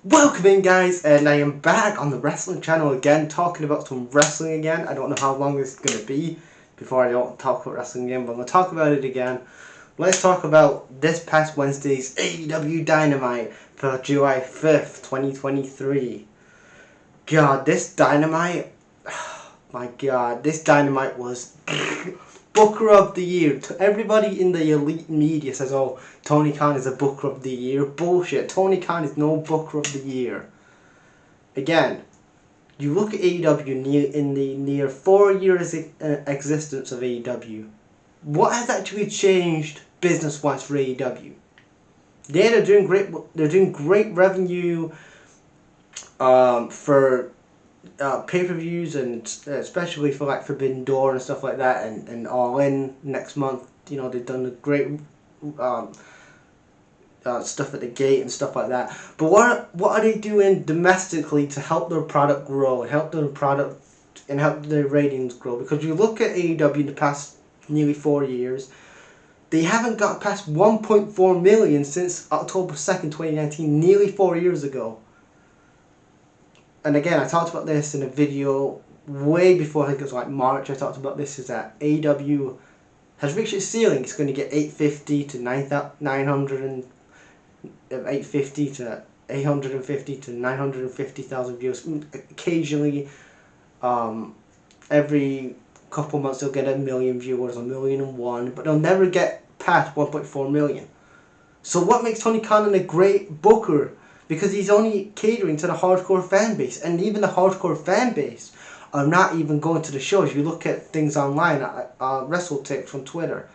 Welcome in, guys, and I am back on the wrestling channel again, talking about some wrestling again. I don't know how long this is going to be before I don't talk about wrestling again, but I'm going to talk about it again. Let's talk about this past Wednesday's AEW Dynamite for July 5th, 2023. God, this Dynamite, my God, this Dynamite was Booker of the Year. Everybody in the elite media says, oh, Tony Khan is a Booker of the Year. Bullshit. Tony Khan is no Booker of the Year. Again, you look at AEW in the near 4 years existence of AEW. What has actually changed business-wise for AEW? Yeah, they're doing great. They're doing great revenue for pay-per-views, and especially for like Forbidden Door and stuff like that, and All In next month. You know, they've done a great stuff at the gate and stuff like that. But what are they doing domestically to help their product grow, help their product and help their ratings grow? Because you look at AEW in the past nearly 4 years, they haven't got past 1.4 million since October 2nd, 2019, nearly 4 years ago. And again, I talked about this in a video way before, I think it was like March. I talked about this, is that AEW has reached its ceiling. It's going to get 850 to 850 to 850 to 950,000 views. Occasionally, every couple months they'll get 1 million viewers, 1,000,001, but they'll never get past 1.4 million. So what makes Tony Khan a great booker? Because he's only catering to the hardcore fan base, and even the hardcore fan base are not even going to the shows. You look at things online, WrestleTips from Twitter,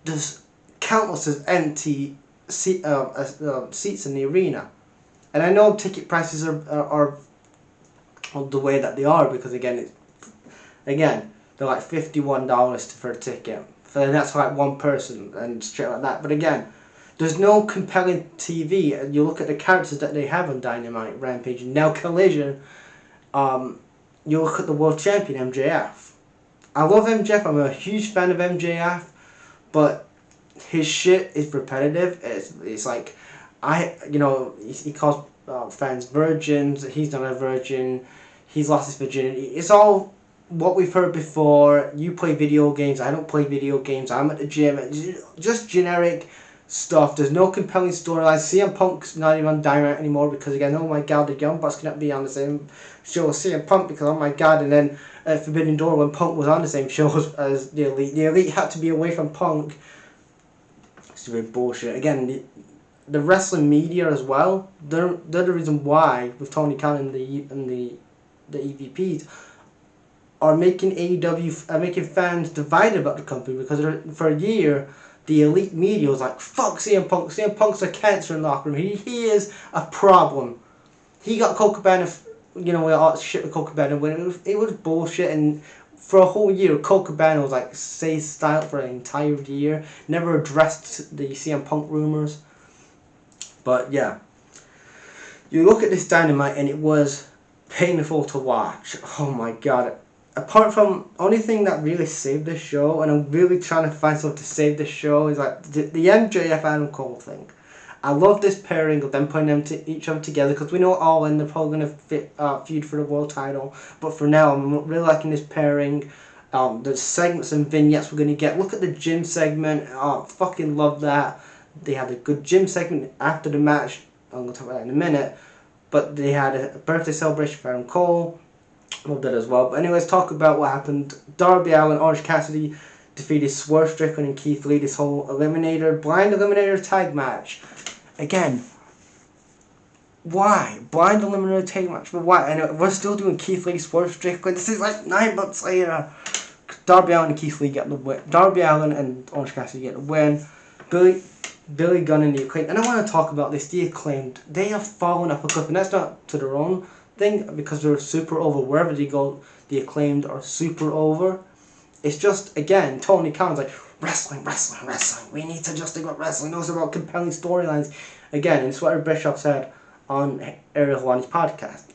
there's countless of empty seats in the arena. And I know ticket prices are the way that they are, because again, they're like $51 for a ticket. And that's like one person and straight like that. But again, there's no compelling TV. You look at the characters that they have on Dynamite, Rampage, and now Collision. You look at the world champion, MJF. I love MJF. I'm a huge fan of MJF, but his shit is repetitive. It's like, he calls fans virgins. He's not a virgin. He's lost his virginity. It's all what we've heard before. You play video games. I don't play video games. I'm at the gym. Just generic stuff. There's no compelling storylines. CM Punk's not even on Dynamite anymore, because again, oh my god, the Young Bucks cannot be on the same show as CM Punk, because oh my god. And then at Forbidden Door, when Punk was on the same show as the Elite had to be away from Punk. It's really bullshit. Again, the wrestling media as well, they're the reason why, with Tony Khan and the EVPs, are making AEW, making fans divided about the company, because for a year the elite media was like, fuck CM Punk. CM Punk's a cancer in the locker room. He is a problem. He got Colt Cabana, all that shit with Colt Cabana, when it was bullshit. And for a whole year, Colt Cabana was like style for an entire year. Never addressed the CM Punk rumors. But yeah, you look at this Dynamite and it was painful to watch. Oh my god. Apart from, only thing that really saved this show, and I'm really trying to find something to save this show, is like the MJF Adam Cole thing. I love this pairing of them putting each other together, because we know All In, they're probably going to feud for the world title. But for now, I'm really liking this pairing. The segments and vignettes we're going to get. Look at the gym segment. Fucking love that. They had a good gym segment after the match. I'm going to talk about that in a minute. But they had a birthday celebration for Adam Cole. Love that as well. But anyway, let's talk about what happened. Darby Allin, Orange Cassidy defeated Swerve Strickland and Keith Lee. This whole blind eliminator tag match. Again, why? Blind eliminator tag match, but why? And we're still doing Keith Lee, Swerve Strickland. This is like 9 months later. Darby Allin and Keith Lee get the win. Darby Allin and Orange Cassidy get the win. Billy Gunn and the Acclaimed. And I want to talk about this. The Acclaimed, they have fallen off a cliff, and that's not to their own thing, because they're super over. Wherever they go, the Acclaimed are super over. It's just, again, Tony Khan's like, wrestling. We need to just think about wrestling. Those are about compelling storylines. Again, and it's what Eric Bischoff said on Ariel Helwani's podcast.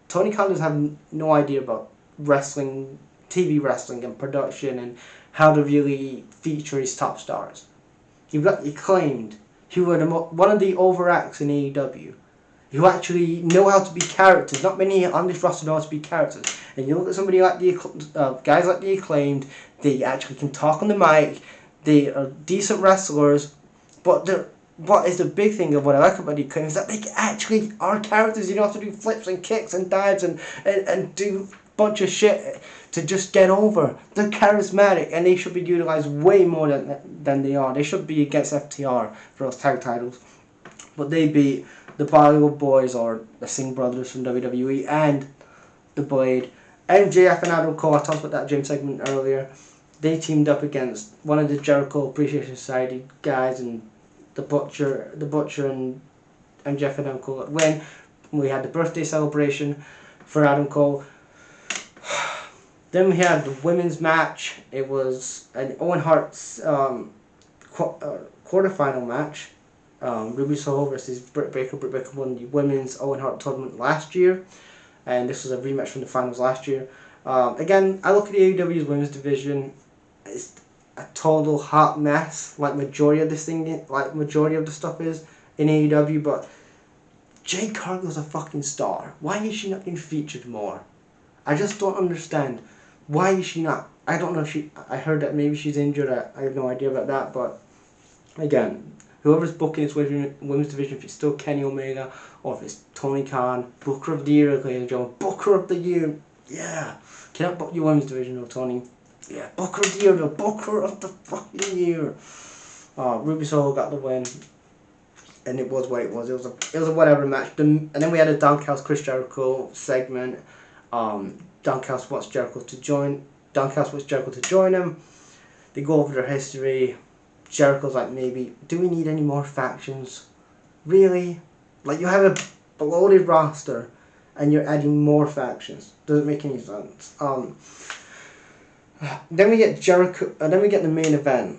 Tony Khan doesn't have no idea about wrestling, TV wrestling, and production, and how to really feature his top stars. He claimed he was one of the overacts in AEW. who actually know how to be characters. Not many on this roster know how to be characters. And you look at somebody like the guys like the Acclaimed, they actually can talk on the mic, they are decent wrestlers, but what is the big thing of what I like about the Acclaimed is that they actually are characters. You don't have to do flips and kicks and dives and do a bunch of shit to just get over. They're charismatic and they should be utilized way more than they are. They should be against FTR for those tag titles. But they beat the Bollywood Boys, or the Singh brothers from WWE, and the Blade. MJF and Adam Cole, I talked about that gym segment earlier. They teamed up against one of the Jericho Appreciation Society guys, and the Butcher and MJF and Adam Cole win. We had the birthday celebration for Adam Cole. Then we had the women's match. It was an Owen Hart's quarterfinal match. Ruby Soho versus Britt Baker. Britt Baker won the women's Owen Hart tournament last year, and this was a rematch from the finals last year. Again, I look at the AEW's women's division. It's a total hot mess, like majority of the stuff is in AEW. But Jade Cargill's a fucking star. Why is she not being featured more? I just don't understand. Why is she not? I don't know if I heard that maybe she's injured. I have no idea about that. But again, whoever's booking this women's division, if it's still Kenny Omega or if it's Tony Khan, Booker of the Year, ladies and gentlemen, Booker of the Year, yeah. Cannot book your women's division, though, Tony. Yeah, Booker of the Year, though, Booker of the fucking Year. Ruby Soho got the win, and it was what it was. It was a whatever match. And then we had a Downcast Chris Jericho segment. Downcast wants Jericho to join. Downcast wants Jericho to join him. They go over their history. Jericho's like, maybe, do we need any more factions? Really? Like, you have a bloated roster and you're adding more factions. Doesn't make any sense. Then we get Jericho, then we get the main event,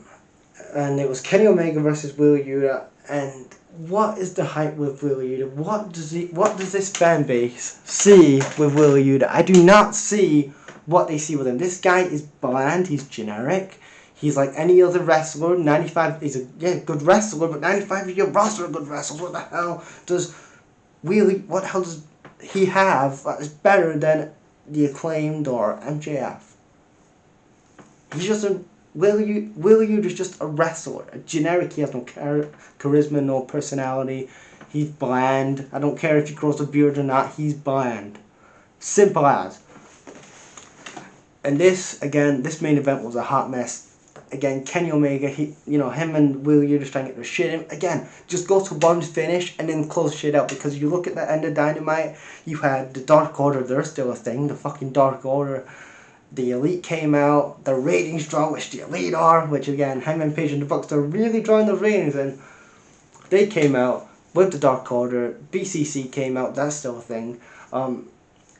and it was Kenny Omega versus Wheeler Yuta. And what is the hype with Wheeler Yuta? What does this fan base see with Wheeler Yuta? I do not see what they see with him. This guy is bland. He's generic. He's like any other wrestler. 95, he's a good wrestler, but 95 of your roster are good wrestlers. What the hell does he have that is better than the Acclaimed or MJF? He's just Wheeler Yuta's just a wrestler, a generic. He has no charisma, no personality. He's bland. I don't care if he grows a beard or not. He's bland. Simple as. And this main event was a hot mess. Again, Kenny Omega, him and Wheeler Yuta just trying to get their shit in. Again, just go to one finish and then close shit out. Because you look at the end of Dynamite, you had the Dark Order, they're still a thing, the fucking Dark Order. The Elite came out, the ratings draw, which the Elite are, which again, Hangman Page and the Bucks are really drawing the ratings, and they came out with the Dark Order. BCC came out, that's still a thing.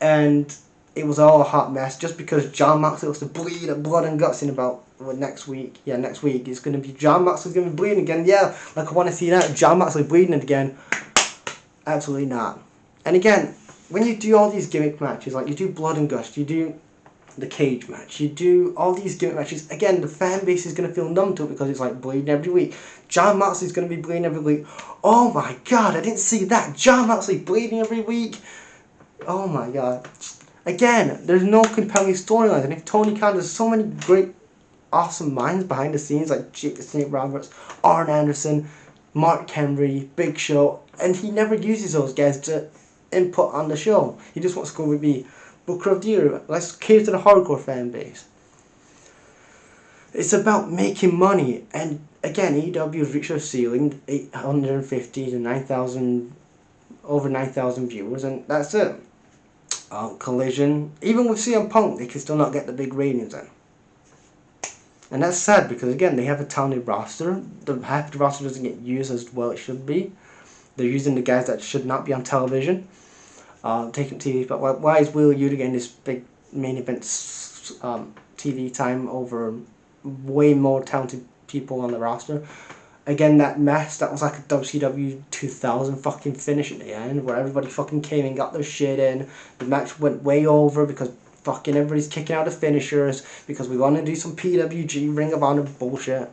And it was all a hot mess just because John Moxley was to bleed at blood and guts in about next week. Yeah, next week it's going to be John Moxley's going to be bleeding again. Yeah, like I want to see that. John Moxley bleeding again. Absolutely not. And again, when you do all these gimmick matches, like you do blood and guts, you do the cage match, you do all these gimmick matches, again, the fan base is going to feel numb to it because it's like bleeding every week. John Moxley's going to be bleeding every week. Oh my god, I didn't see that. John Moxley bleeding every week. Oh my god. Again, there's no compelling storylines, and if Tony Khan, there's so many great, awesome minds behind the scenes, like Jake the Snake Roberts, Arn Anderson, Mark Henry, Big Show, and he never uses those guys to input on the show. He just wants to go with me, Booker of the Year. Let's cater to the hardcore fan base. It's about making money, and again, AEW has reached their ceiling, 850 to 9,000, over 9,000 viewers, and that's it. Collision, even with CM Punk, they can still not get the big ratings in. And that's sad because, again, they have a talented roster. Half of the roster doesn't get used as well it should be. They're using the guys that should not be on television, taking TV. But why is Wheeler Yuta getting this big main event TV time over way more talented people on the roster? Again, that mess, that was like a WCW 2000 fucking finish at the end where everybody fucking came and got their shit in. The match went way over because fucking everybody's kicking out the finishers because we want to do some PWG Ring of Honor bullshit.